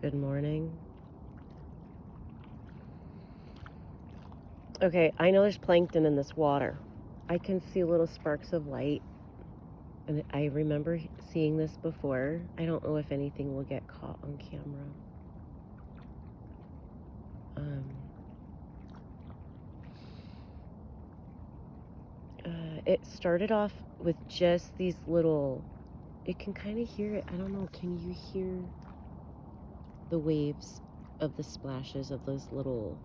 Good morning. Okay, I know there's plankton in this water. I can see little sparks of light, and I remember seeing this before. I don't know if anything will get caught on camera. It started off with just these little, it can kind of hear it. I don't know, can you hear the waves of the splashes of those little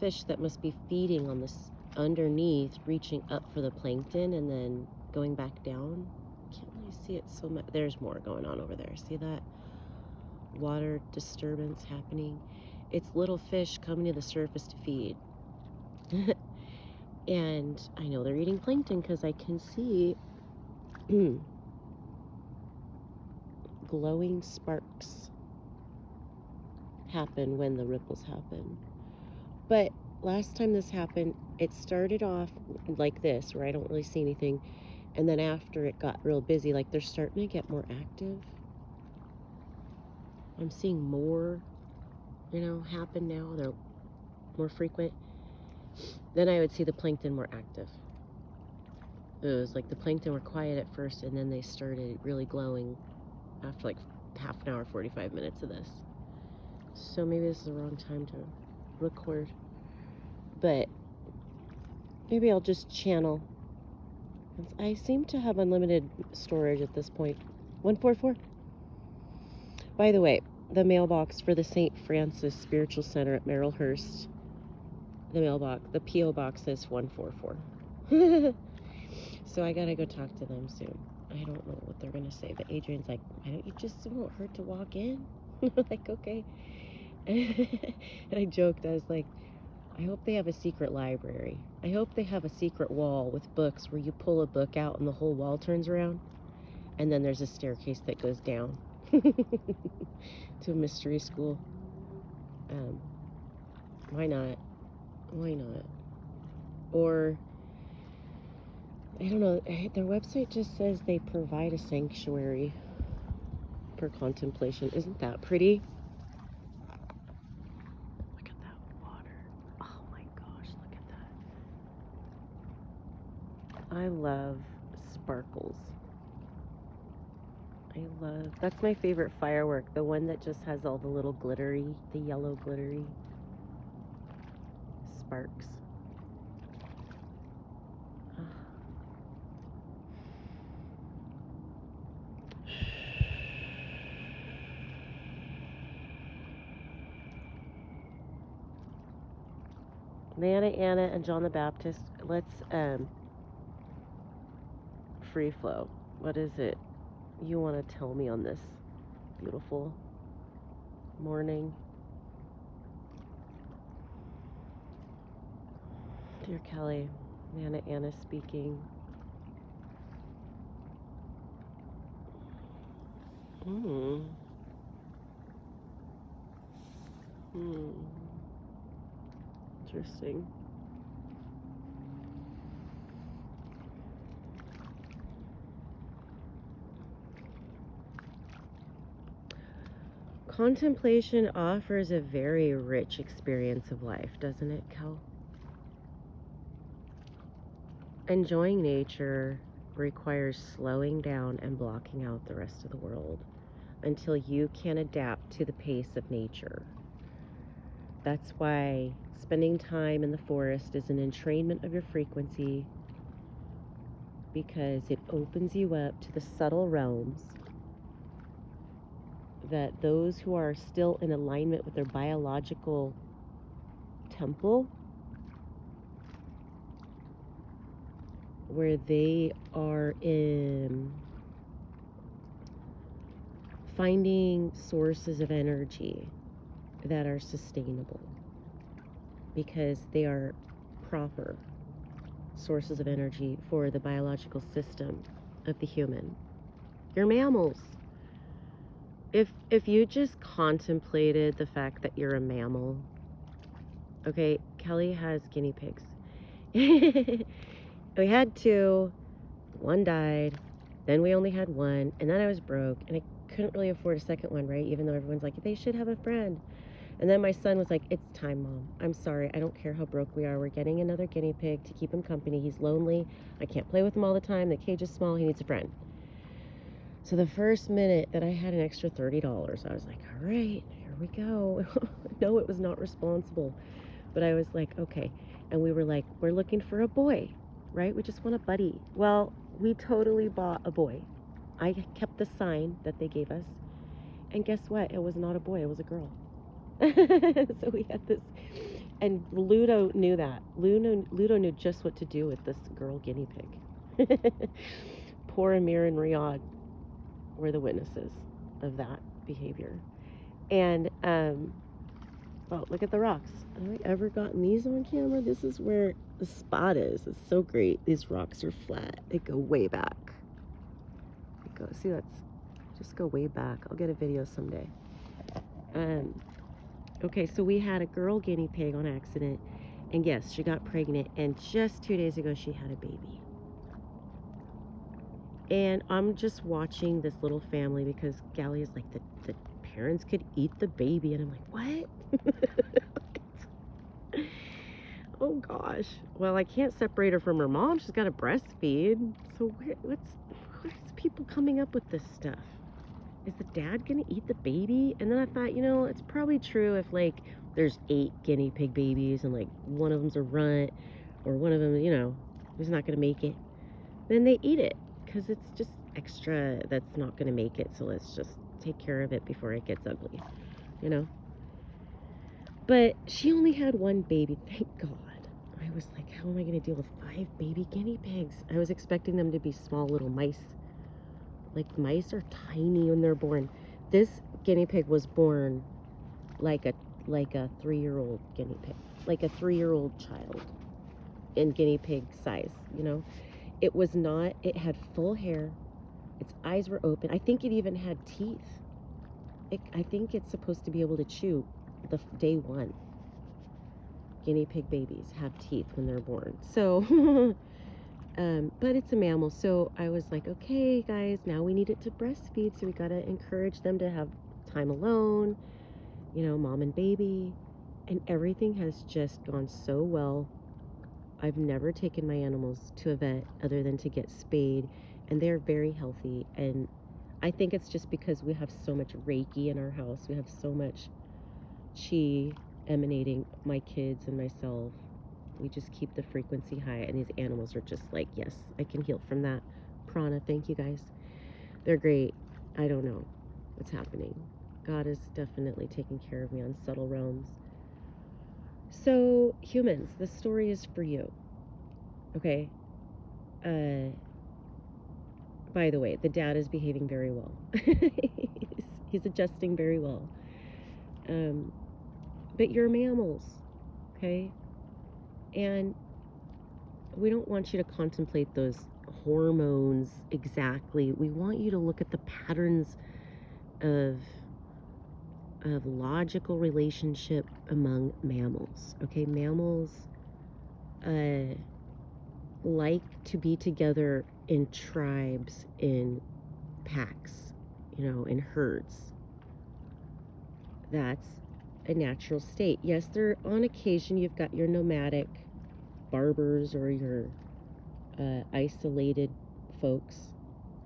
fish that must be feeding on this underneath, reaching up for the plankton and then going back down? Can't really see it so much. There's more going on over there. See that water disturbance happening? It's little fish coming to the surface to feed. And I know they're eating plankton because I can see glowing sparks happen when the ripples happen. But last time this happened, it started off like this, where I don't really see anything. And then after it got real busy, like they're starting to get more active. I'm seeing more, happen now. They're more frequent. Then I would see the plankton more active. It was like the plankton were quiet at first, and then they started really glowing after like half an hour, 45 minutes of this. So maybe this is the wrong time to record. But maybe I'll just channel. I seem to have unlimited storage at this point. 144. By the way, the mailbox for the St. Francis Spiritual Center at Merrillhurst, the P.O. box says 144. So I gotta go talk to them soon. I don't know what they're gonna say, but Adrian's like, why don't you just, it won't hurt to walk in? Like, okay. And I joked, I was like, I hope they have a secret library. I hope they have a secret wall with books where you pull a book out and the whole wall turns around, and then there's a staircase that goes down to a mystery school. Why not? Why not? Or, I don't know, their website just says they provide a sanctuary for contemplation. Isn't that pretty? Look at that water. Oh my gosh, look at that. I love sparkles. That's my favorite firework, the one that just has all the little glittery, the yellow glittery sparks. Anna, and John the Baptist, let's free flow. What is it you want to tell me on this beautiful morning? Dear Kelly, Anna speaking. Interesting. Contemplation offers a very rich experience of life, doesn't it, Kel? Enjoying nature requires slowing down and blocking out the rest of the world until you can adapt to the pace of nature. That's why spending time in the forest is an entrainment of your frequency, because it opens you up to the subtle realms that those who are still in alignment with their biological temple, where they are in finding sources of energy that are sustainable, because they are proper sources of energy for the biological system of the human. You're mammals. If you just contemplated the fact that you're a mammal, okay, Kelly has guinea pigs. We had two. One died. Then we only had one, and then I was broke, and I couldn't really afford a second one, right? Even though everyone's like, they should have a friend. And then my son was like, it's time, Mom. I'm sorry. I don't care how broke we are. We're getting another guinea pig to keep him company. He's lonely. I can't play with him all the time. The cage is small. He needs a friend. So the first minute that I had an extra $30, I was like, all right, here we go. No, it was not responsible. But I was like, okay. And we were like, we're looking for a boy, right? We just want a buddy. Well, we totally bought a boy. I kept the sign that they gave us. And guess what? It was not a boy. It was a girl. So we had this. And Ludo knew that. Ludo knew just what to do with this girl guinea pig. Poor Amir and Riyadh were the witnesses of that behavior. And, oh, look at the rocks. Have I ever gotten these on camera? This is where the spot is. It's so great. These rocks are flat. They go way back. They go, see, that's, just go way back. I'll get a video someday. Okay, so we had a girl guinea pig on accident. And yes, she got pregnant. And just 2 days ago, she had a baby. And I'm just watching this little family because Gallie is like, the parents could eat the baby. And I'm like, what? Oh gosh. Well, I can't separate her from her mom. She's got to breastfeed. So what's people coming up with this stuff? Is the dad going to eat the baby? And then I thought, you know, it's probably true if like there's 8 guinea pig babies and like one of them's a runt or one of them, you know, is not going to make it. Then they eat it because it's just extra that's not going to make it. So let's just take care of it before it gets ugly, you know? But she only had one baby, thank God. I was like, how am I going to deal with 5 baby guinea pigs? I was expecting them to be small little mice. Like, mice are tiny when they're born. This guinea pig was born like a 3-year-old guinea pig. Like a 3-year-old child in guinea pig size, you know? It was not, it had full hair. Its eyes were open. I think it even had teeth. I think it's supposed to be able to chew the day one. Guinea pig babies have teeth when they're born. So, but it's a mammal. So I was like, okay, guys, now we need it to breastfeed. So we got to encourage them to have time alone, you know, mom and baby. And everything has just gone so well. I've never taken my animals to a vet other than to get spayed. And they're very healthy. And I think it's just because we have so much Reiki in our house. We have so much chi emanating my kids and myself. We just keep the frequency high, and these animals are just like, yes, I can heal from that. Prana, thank you guys. They're great. I don't know what's happening. God is definitely taking care of me on subtle realms. So, humans, this story is for you. Okay? By the way, the dad is behaving very well. He's adjusting very well. But you're mammals, okay? And we don't want you to contemplate those hormones exactly. We want you to look at the patterns of logical relationship among mammals, okay? Mammals like to be together in tribes, in packs, you know, in herds. That's a natural state. Yes, there on occasion you've got your nomadic barbers or your isolated folks,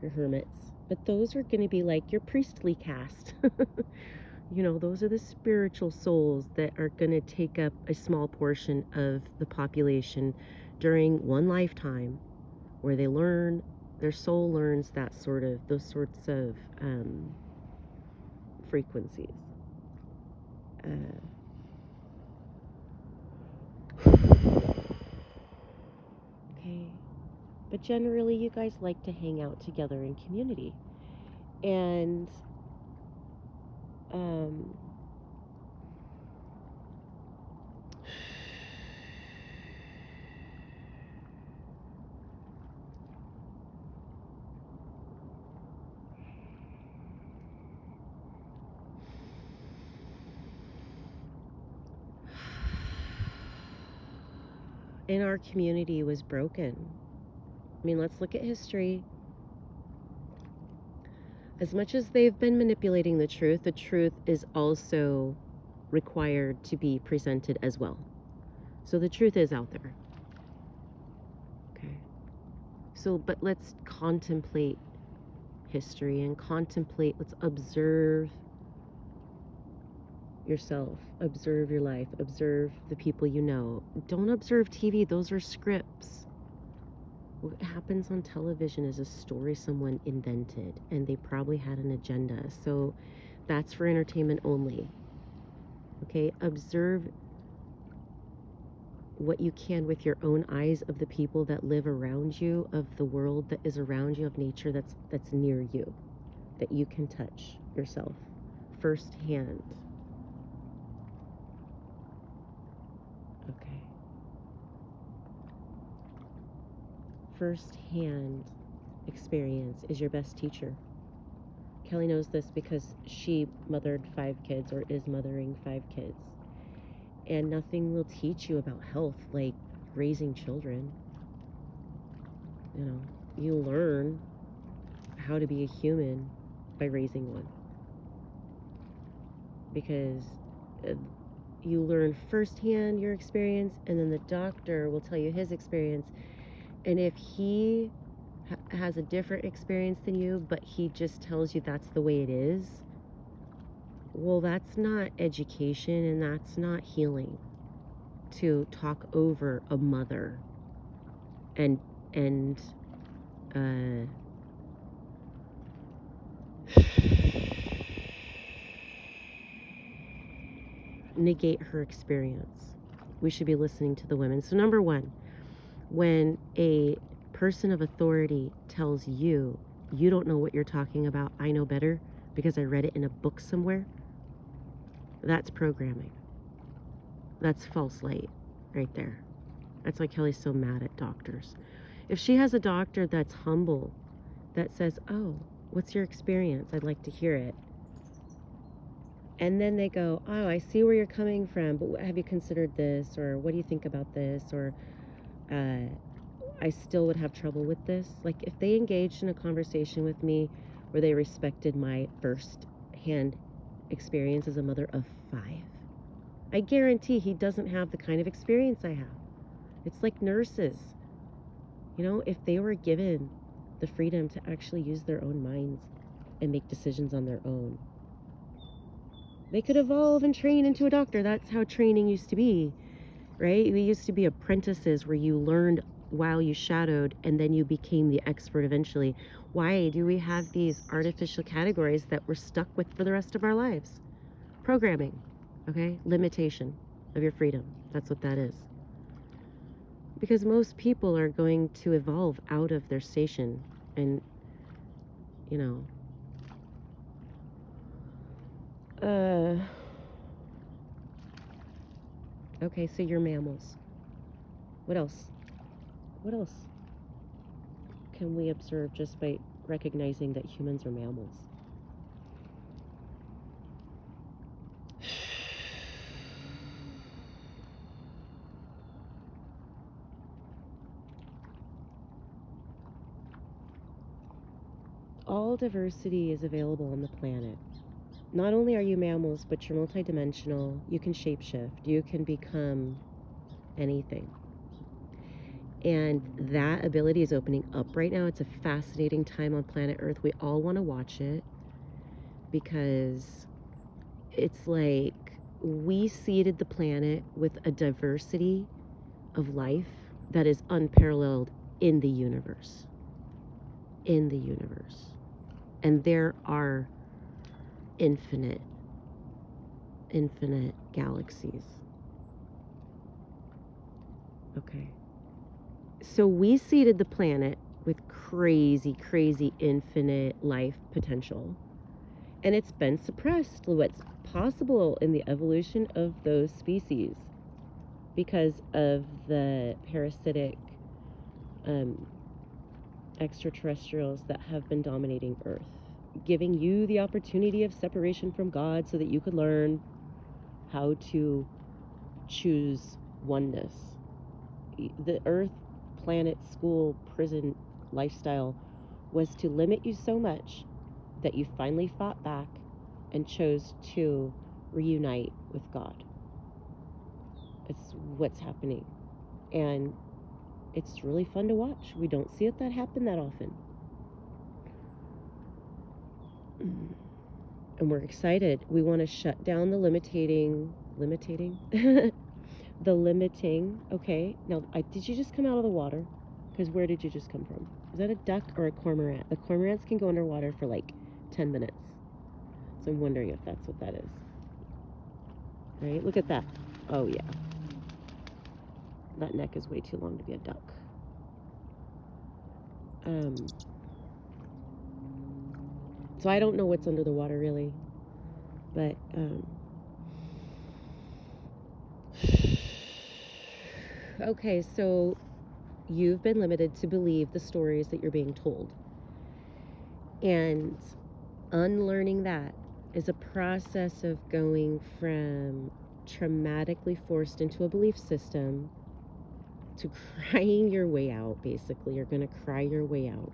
your hermits, but those are going to be like your priestly caste. You know, those are the spiritual souls that are going to take up a small portion of the population during one lifetime, where they learn, their soul learns those sorts of frequencies. Okay. But generally, you guys like to hang out together in community. And and our community was broken. I mean, let's look at history. As much as they've been manipulating the truth is also required to be presented as well. So the truth is out there. Okay. So, but let's contemplate history and let's observe yourself, observe your life, observe the people you know. Don't observe TV, those are scripts. What happens on television is a story someone invented, and they probably had an agenda. So that's for entertainment only. Okay, observe what you can with your own eyes of the people that live around you, of the world that is around you, of nature that's near you, that you can touch yourself firsthand. Okay. Firsthand experience is your best teacher. Kelly knows this because she mothered 5 kids, or is mothering 5 kids. And nothing will teach you about health like raising children. You know, you learn how to be a human by raising one. Because you learn firsthand your experience, and then the doctor will tell you his experience. And if he has a different experience than you, but he just tells you that's the way it is, well, that's not education, and that's not healing. To talk over a mother and negate her experience. We should be listening to the women. So number one, when a person of authority tells you, you don't know what you're talking about, I know better because I read it in a book somewhere, that's programming. That's false light right there. That's why Kelly's so mad at doctors. If she has a doctor that's humble, that says, oh, what's your experience? I'd like to hear it. And then they go, oh, I see where you're coming from, but have you considered this? Or what do you think about this? Or I still would have trouble with this. Like, if they engaged in a conversation with me where they respected my first-hand experience as a mother of 5, I guarantee he doesn't have the kind of experience I have. It's like nurses. You know, if they were given the freedom to actually use their own minds and make decisions on their own, they could evolve and train into a doctor. That's how training used to be, right? We used to be apprentices where you learned while you shadowed, and then you became the expert eventually. Why do we have these artificial categories that we're stuck with for the rest of our lives? Programming, okay? Limitation of your freedom. That's what that is. Because most people are going to evolve out of their station, and, you know, okay, so you're mammals. What else? What else can we observe just by recognizing that humans are mammals? All diversity is available on the planet. Not only are you mammals, but you're multidimensional. You can shapeshift. You can become anything. And that ability is opening up right now. It's a fascinating time on planet Earth. We all want to watch it because it's like we seeded the planet with a diversity of life that is unparalleled in the universe. In the universe. And there are infinite galaxies. Okay. So we seeded the planet with crazy infinite life potential. And it's been suppressed. What's possible in the evolution of those species because of the parasitic extraterrestrials that have been dominating Earth, giving you the opportunity of separation from God so that you could learn how to choose oneness. The Earth, planet, school, prison lifestyle was to limit you so much that you finally fought back and chose to reunite with God. It's what's happening. And it's really fun to watch. We don't see it that happen that often. And we're excited. We want to shut down the limiting, the limiting. Okay, now, did you just come out of the water? Because where did you just come from? Is that a duck or a cormorant? The cormorants can go underwater for like 10 minutes. So I'm wondering if that's what that is. Right? Look at that. Oh, yeah. That neck is way too long to be a duck. So I don't know what's under the water, really. But, okay, so you've been limited to believe the stories that you're being told. And unlearning that is a process of going from traumatically forced into a belief system to crying your way out, basically. You're going to cry your way out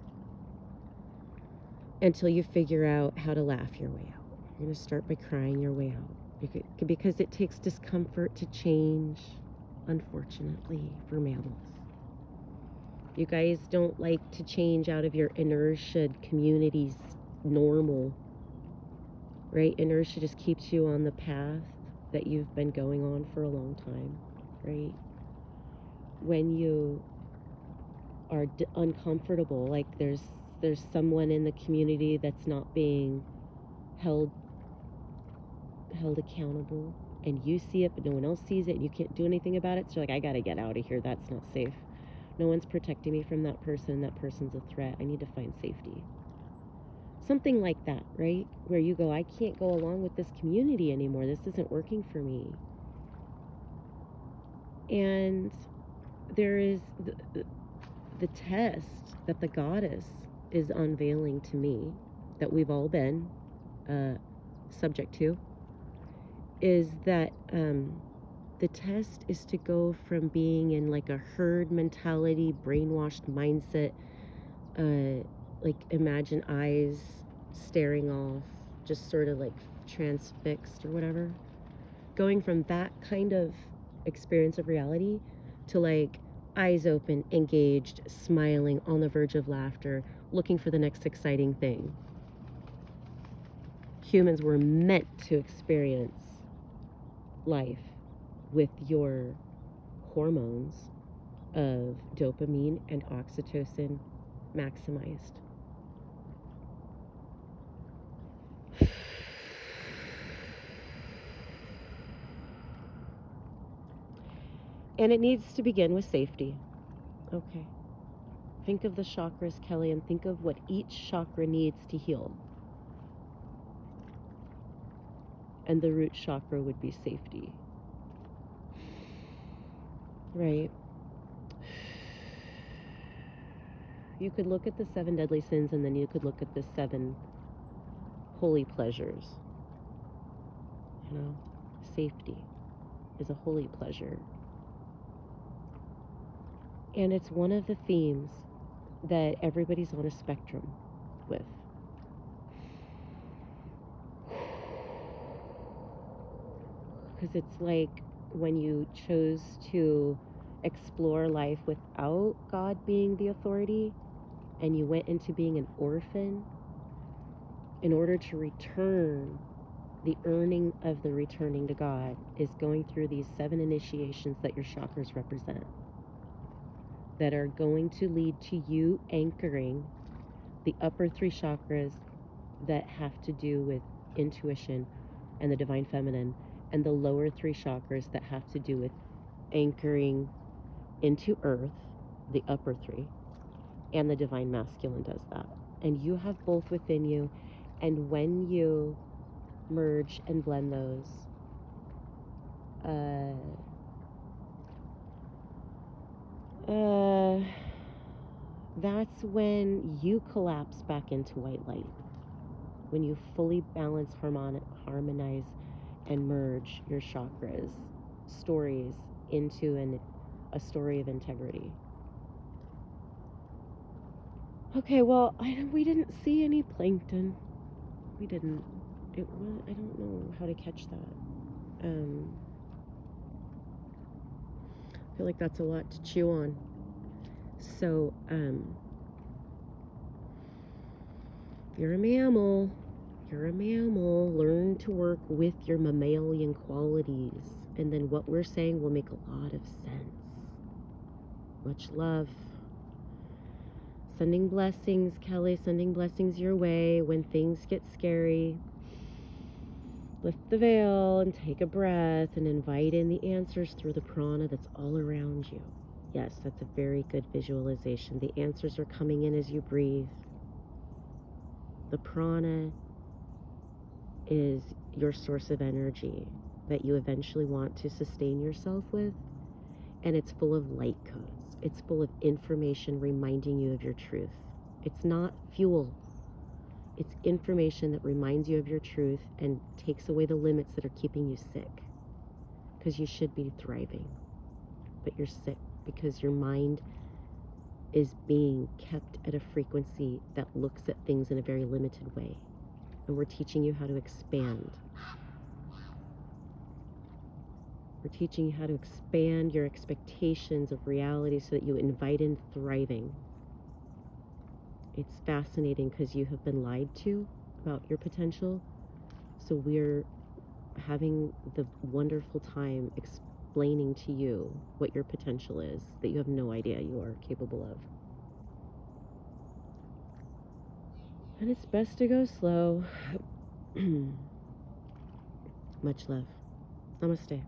until you figure out how to laugh your way out. You're going to start by crying your way out because it takes discomfort to change, unfortunately, for mammals. You guys don't like to change out of your inertia. Community's normal, right? Inertia just keeps you on the path that you've been going on for a long time, right? When you are uncomfortable, like there's someone in the community that's not being held accountable, and you see it but no one else sees it and you can't do anything about it, so you're like, I gotta get out of here. That's not safe. No one's protecting me from that person. That person's a threat. I need to find safety. Something like that, right? Where you go, I can't go along with this community anymore. This isn't working for me. And there is the test that the goddess is unveiling to me, that we've all been subject to, is that the test is to go from being in like a herd mentality, brainwashed mindset, like imagine eyes staring off, just sort of like transfixed or whatever, going from that kind of experience of reality to like eyes open, engaged, smiling, on the verge of laughter, looking for the next exciting thing. Humans were meant to experience life with your hormones of dopamine and oxytocin maximized. And it needs to begin with safety. Okay. Think of the chakras, Kelly, and think of what each chakra needs to heal. And the root chakra would be safety. Right? You could look at the 7 deadly sins, and then you could look at the 7 holy pleasures. You know, safety is a holy pleasure. And it's one of the themes that everybody's on a spectrum with. Because it's like when you chose to explore life without God being the authority, and you went into being an orphan in order to return. The earning of the returning to God is going through these 7 initiations that your chakras represent, that are going to lead to you anchoring the upper 3 chakras that have to do with intuition and the divine feminine, and the lower 3 chakras that have to do with anchoring into earth, the upper 3, and the divine masculine does that. And you have both within you, and when you merge and blend those, that's when you collapse back into white light. When you fully balance, harmonize, and merge your chakras, stories into a story of integrity. Okay, well, we didn't see any plankton. we didn't. It was, I don't know how to catch that. I feel like that's a lot to chew on. So, you're a mammal. You're a mammal. Learn to work with your mammalian qualities. And then what we're saying will make a lot of sense. Much love. Sending blessings, Kelly. Sending blessings your way. When things get scary, lift the veil and take a breath and invite in the answers through the prana that's all around you. Yes, that's a very good visualization. The answers are coming in as you breathe. The prana is your source of energy that you eventually want to sustain yourself with, and it's full of light codes. It's full of information reminding you of your truth. It's not fuel. It's information that reminds you of your truth and takes away the limits that are keeping you sick, because you should be thriving, but you're sick because your mind is being kept at a frequency that looks at things in a very limited way. And we're teaching you how to expand. We're teaching you how to expand your expectations of reality so that you invite in thriving. It's fascinating because you have been lied to about your potential. So we're having the wonderful time explaining to you what your potential is that you have no idea you are capable of. And it's best to go slow. Much love. Namaste.